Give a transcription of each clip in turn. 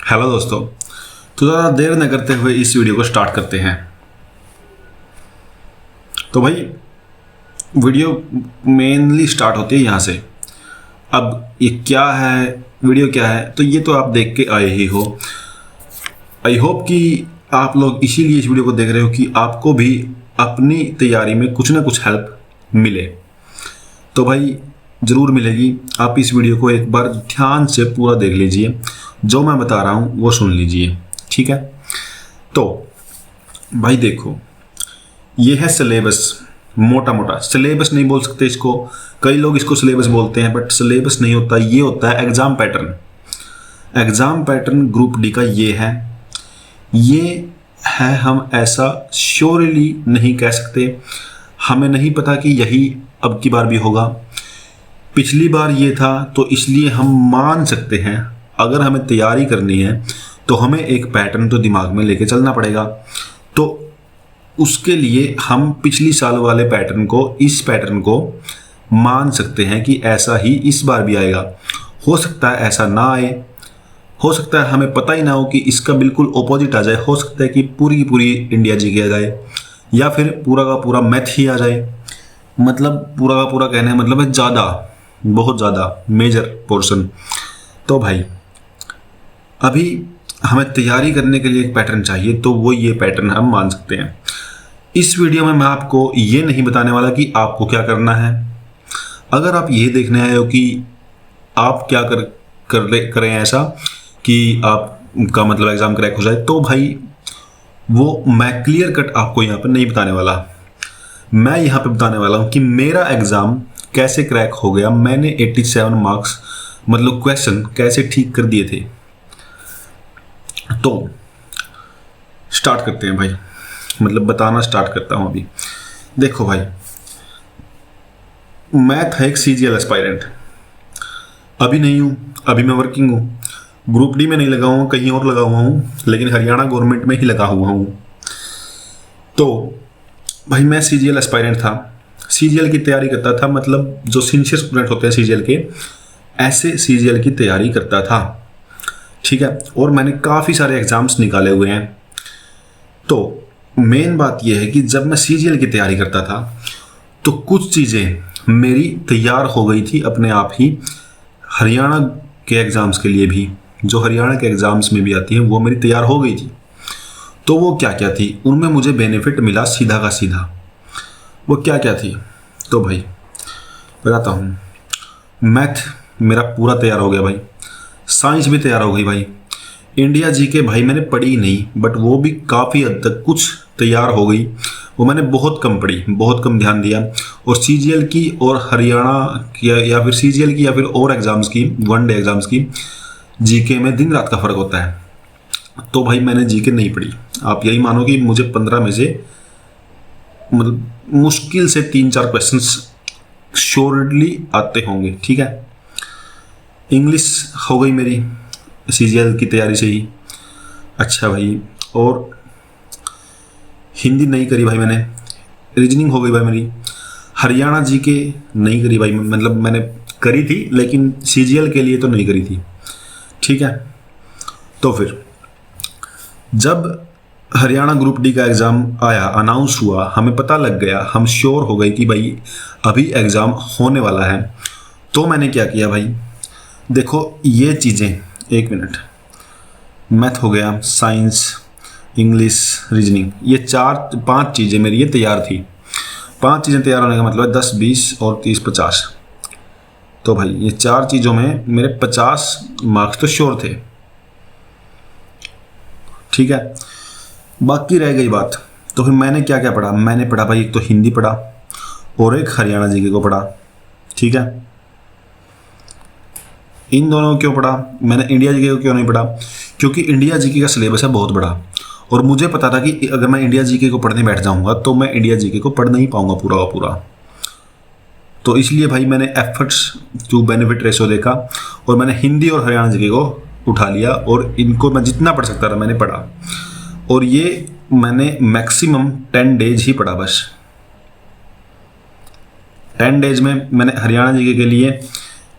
Hello दोस्तों। तो ज़्यादा देर न करते हुए इस वीडियो को स्टार्ट करते हैं। तो भाई वीडियो मेनली स्टार्ट होती है यहाँ से। अब ये क्या है, वीडियो क्या है, तो ये तो आप देख के आए ही हो। आई होप कि आप लोग इसीलिए इस वीडियो को देख रहे हो कि आपको भी अपनी तैयारी में कुछ ना कुछ हेल्प मिले। तो भाई ज़रूर मिलेगी। आप इस वीडियो को एक बार ध्यान से पूरा देख लीजिए, जो मैं बता रहा हूँ वो सुन लीजिए, ठीक है। तो भाई देखो, ये है सिलेबस। मोटा मोटा सिलेबस नहीं बोल सकते इसको, कई लोग इसको सिलेबस बोलते हैं, बट सिलेबस नहीं होता, ये होता है exam pattern. Exam pattern group D का ये है। हम ऐसा श्योरली नहीं कह सकते, हमें नहीं पता कि यही अब की बार भी होगा। पिछली बार ये था, तो इसलिए हम मान सकते हैं अगर हमें तैयारी करनी है तो हमें एक पैटर्न तो दिमाग में लेके चलना पड़ेगा। तो उसके लिए हम पिछली साल वाले पैटर्न को, इस पैटर्न को मान सकते हैं कि ऐसा ही इस बार भी आएगा। हो सकता है ऐसा ना आए, हो सकता है हमें पता ही ना हो कि इसका बिल्कुल ऑपोजिट आ जाए। हो सकता है कि पूरी की पूरी इंडिया जीके आ जाए, या फिर पूरा का पूरा मैथ ही आ जाए। मतलब पूरा का पूरा कहने का मतलब है ज़्यादा, बहुत ज़्यादा मेजर पोर्शन। तो भाई अभी हमें तैयारी करने के लिए एक पैटर्न चाहिए, तो वो ये पैटर्न हम मान सकते हैं। इस वीडियो में मैं आपको ये नहीं बताने वाला कि आपको क्या करना है। अगर आप ये देखने आए हो कि आप क्या करें ऐसा कि आपका मतलब एग्ज़ाम क्रैक हो जाए, तो भाई वो मैं क्लियर कट आपको यहाँ पर नहीं बताने वाला। मैं यहाँ पे बताने वाला हूँ कि मेरा एग्ज़ाम कैसे क्रैक हो गया, मैंने 87 मार्क्स मतलब क्वेश्चन कैसे ठीक कर दिए थे। तो स्टार्ट करते हैं भाई, मतलब बताना स्टार्ट करता हूँ अभी। देखो भाई, मैं था एक सीजीएल एस्पायरेंट, अभी नहीं हूँ, अभी मैं वर्किंग हूँ। ग्रुप डी में नहीं लगा हुआ, कहीं और लगा हुआ हूँ, लेकिन हरियाणा गवर्नमेंट में ही लगा हुआ हूँ। तो भाई मैं सीजीएल एस्पायरेंट था, सीजीएल की तैयारी करता था। मतलब जो सिंसियर स्टूडेंट होते हैं सीजीएल के, ऐसे सीजीएल की तैयारी करता था, ठीक है। और मैंने काफ़ी सारे एग्ज़ाम्स निकाले हुए हैं। तो मेन बात यह है कि जब मैं सीजीएल की तैयारी करता था तो कुछ चीज़ें मेरी तैयार हो गई थी अपने आप ही, हरियाणा के एग्ज़ाम्स के लिए भी, जो हरियाणा के एग्ज़ाम्स में भी आती हैं, वो मेरी तैयार हो गई थी। तो वो क्या क्या थी, उनमें मुझे बेनिफिट मिला सीधा का सीधा। वो क्या क्या थी तो भाई बताता हूँ। मैथ मेरा पूरा तैयार हो गया भाई, साइंस भी तैयार हो गई भाई। इंडिया जीके भाई मैंने पढ़ी ही नहीं, बट वो भी काफ़ी हद तक कुछ तैयार हो गई। वो मैंने बहुत कम पढ़ी, बहुत कम ध्यान दिया। और सीजीएल की और हरियाणा की या फिर सीजीएल की या फिर और एग्ज़ाम्स की, वनडे एग्ज़ाम्स की जीके में दिन रात का फ़र्क होता है। तो भाई मैंने जीके नहीं पढ़ी। आप यही मानो कि मुझे 15 में से मतलब मुश्किल से 3-4 क्वेश्चंस श्योरली आते होंगे, ठीक है। इंग्लिश हो गई मेरी सीजीएल की तैयारी से ही। अच्छा भाई, और हिंदी नहीं करी भाई मैंने। रीजनिंग हो गई भाई मेरी। हरियाणा जीके नहीं करी भाई, मतलब मैंने करी थी लेकिन सीजीएल के लिए तो नहीं करी थी, ठीक है। तो फिर जब हरियाणा ग्रुप डी का एग्ज़ाम आया, अनाउंस हुआ, हमें पता लग गया, हम श्योर हो गए कि भाई अभी एग्ज़ाम होने वाला है। तो मैंने क्या किया भाई, देखो ये चीज़ें, एक मिनट, मैथ हो गया, साइंस, इंग्लिश, रीजनिंग, ये 4-5 चीज़ें मेरी ये तैयार थी। 5 चीज़ें तैयार होने का मतलब है 10, 20 और 30, 50। तो भाई ये 4 चीज़ों में मेरे 50 मार्क्स तो श्योर थे, ठीक है। बाकी रह गई बात। तो फिर मैंने क्या क्या पढ़ा, मैंने पढ़ा भाई एक तो हिंदी पढ़ा और एक हरियाणा जीके को पढ़ा, ठीक है। इन दोनों को क्यों पढ़ा, मैंने इंडिया जीके को क्यों नहीं पढ़ा, क्योंकि इंडिया जीके का सिलेबस है बहुत बड़ा, और मुझे पता था कि अगर मैं इंडिया जीके को पढ़ने बैठ जाऊंगा तो मैं इंडिया जीके को पढ़ नहीं पाऊंगा पूरा का पूरा। तो इसलिए भाई मैंने एफर्ट्स टू बेनिफिट रेशो देखा और मैंने हिंदी और हरियाणा जीके को उठा लिया, और इनको मैं जितना पढ़ सकता था मैंने पढ़ा। और ये मैंने मैक्सिमम 10 डेज ही पढ़ा बस। 10 डेज में मैंने हरियाणा जीके के लिए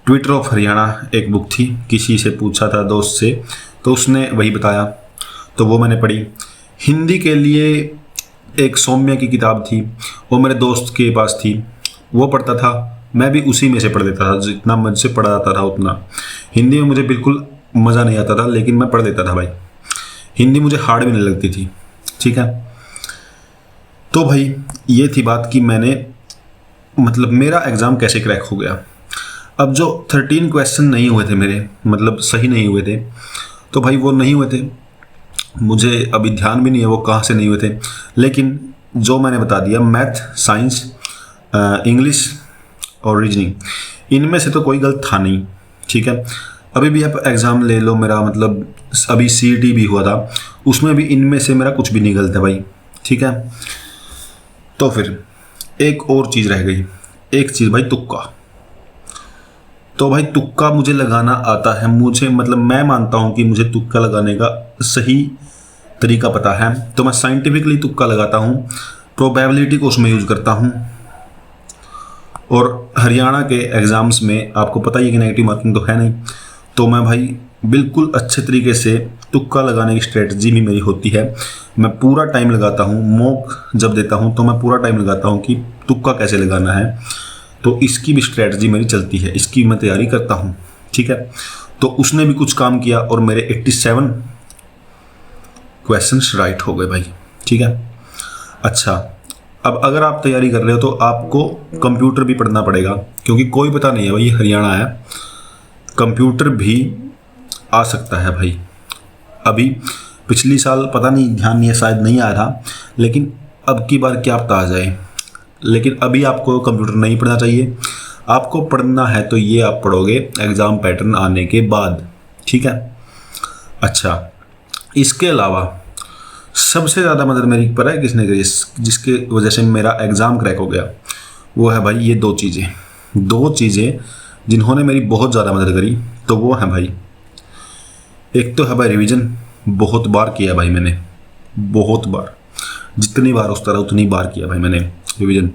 ट्विटर ऑफ हरियाणा एक बुक थी, किसी से पूछा था दोस्त से, तो उसने वही बताया, तो वो मैंने पढ़ी। हिंदी के लिए एक सौम्य की किताब थी, वो मेरे दोस्त के पास थी, वो पढ़ता था, मैं भी उसी में से पढ़ देता था, जितना मुझसे पढ़ा जाता था उतना। हिंदी में मुझे बिल्कुल मज़ा नहीं आता था, लेकिन मैं पढ़ देता था भाई। हिंदी मुझे हार्ड भी नहीं लगती थी, ठीक है। तो भाई ये थी बात कि मैंने मतलब मेरा एग्ज़ाम कैसे क्रैक हो गया। अब जो 13 क्वेश्चन नहीं हुए थे मेरे, मतलब सही नहीं हुए थे, तो भाई वो नहीं हुए थे, मुझे अभी ध्यान भी नहीं है वो कहाँ से नहीं हुए थे, लेकिन जो मैंने बता दिया, मैथ, साइंस, इंग्लिश और रीजनिंग, इनमें से तो कोई गलत था नहीं, ठीक है। अभी भी आप एग्ज़ाम ले लो मेरा, मतलब अभी CET भी हुआ था, उसमें भी इनमें से मेरा कुछ भी नहीं गलत है भाई, ठीक है। तो फिर एक और चीज़ रह गई, एक चीज़ भाई, तुक्का। तो भाई तुक्का मुझे लगाना आता है, मुझे मतलब मैं मानता हूँ कि मुझे तुक्का लगाने का सही तरीका पता है, तो मैं साइंटिफिकली तुक्का लगाता हूँ, प्रोबेबिलिटी को उसमें यूज़ करता हूँ। और हरियाणा के एग्ज़ाम्स में आपको पता ही है कि नेगेटिव मार्किंग तो है नहीं, तो मैं भाई बिल्कुल अच्छे तरीके से तुक्का लगाने की स्ट्रेटजी भी मेरी होती है। मैं पूरा टाइम लगाता हूँ, मॉक जब देता हूँ तो मैं पूरा टाइम लगाता हूँ कि तुक्का कैसे लगाना है, तो इसकी भी स्ट्रेटजी मेरी चलती है, इसकी मैं तैयारी करता हूँ, ठीक है। तो उसने भी कुछ काम किया और मेरे 87 क्वेश्चंस राइट हो गए भाई, ठीक है। अच्छा, अब अगर आप तैयारी कर रहे हो तो आपको कंप्यूटर भी पढ़ना पड़ेगा, क्योंकि कोई पता नहीं है भाई, हरियाणा है, कंप्यूटर भी आ सकता है भाई। अभी पिछली साल पता नहीं, ध्यान नहीं है, शायद नहीं आया था, लेकिन अब की बार क्या पता आ जाए। लेकिन अभी आपको कंप्यूटर नहीं पढ़ना चाहिए, आपको पढ़ना है तो ये आप पढ़ोगे एग्ज़ाम पैटर्न आने के बाद, ठीक है। अच्छा, इसके अलावा सबसे ज़्यादा मदद मेरी पर है किसने करी, जिसके वजह से मेरा एग्ज़ाम क्रैक हो गया, वो है भाई ये दो चीज़ें जिन्होंने मेरी बहुत ज़्यादा मदद करी, तो वो है भाई, एक तो है भाई रिवीजन, बहुत बार किया भाई मैंने, बहुत बार, जितनी बार उस तरह उतनी बार किया भाई मैंने रिवीजन।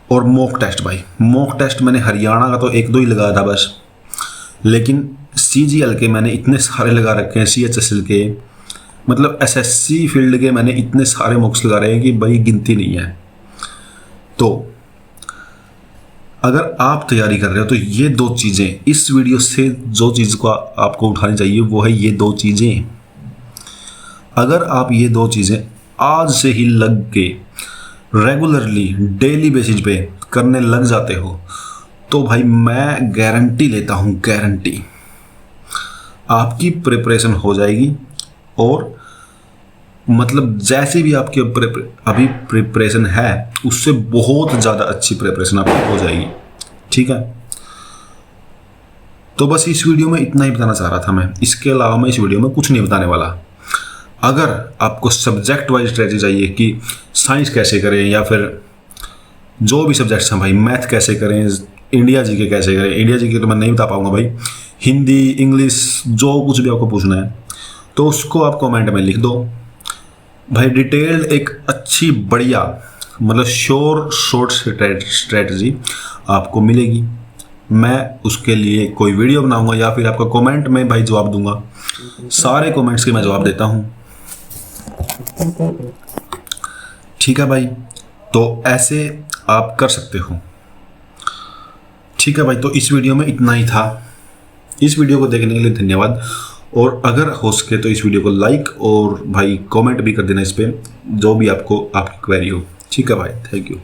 और मॉक टेस्ट भाई, मॉक टेस्ट मैंने हरियाणा का तो 1-2 ही लगाया था बस, लेकिन CGL के मैंने इतने सारे लगा रखे हैं, CHSL के, मतलब SSC फील्ड के मैंने इतने सारे मॉक्स लगा रहे हैं कि भाई गिनती नहीं है। तो अगर आप तैयारी कर रहे हो तो ये 2 चीज़ें, इस वीडियो से जो चीज़ को आपको उठानी चाहिए वो है ये 2 चीज़ें। अगर आप ये 2 चीज़ें आज से ही लग के रेगुलरली डेली बेसिस पे करने लग जाते हो, तो भाई मैं गारंटी लेता हूँ, गारंटी, आपकी प्रिपरेशन हो जाएगी। और मतलब जैसे भी आपकी अभी प्रिपरेशन है, उससे बहुत ज़्यादा अच्छी प्रिपरेशन आपकी हो जाएगी, ठीक है। तो बस इस वीडियो में इतना ही बताना चाह रहा था मैं, इसके अलावा मैं इस वीडियो में कुछ नहीं बताने वाला। अगर आपको सब्जेक्ट वाइज स्ट्रेटजी चाहिए कि साइंस कैसे करें, या फिर जो भी सब्जेक्ट्स हैं भाई, मैथ कैसे करें, इंडिया जीके कैसे करें, इंडिया जीके तो मैं नहीं बता पाऊंगा भाई, हिंदी, इंग्लिश, जो कुछ भी आपको पूछना है तो उसको आप कमेंट में लिख दो भाई। डिटेल्ड एक अच्छी बढ़िया मतलब शॉर्ट स्ट्रेटजी आपको मिलेगी। मैं उसके लिए कोई वीडियो बनाऊंगा या फिर आपका कमेंट में भाई जवाब दूंगा, सारे कमेंट्स के मैं जवाब देता हूं, ठीक है भाई। तो ऐसे आप कर सकते हो, ठीक है भाई। तो इस वीडियो में इतना ही था, इस वीडियो को देखने के लिए धन्यवाद। और अगर हो सके तो इस वीडियो को लाइक और भाई कमेंट भी कर देना इस पे, जो भी आपको आपकी क्वेरी हो, ठीक है भाई। Thank you.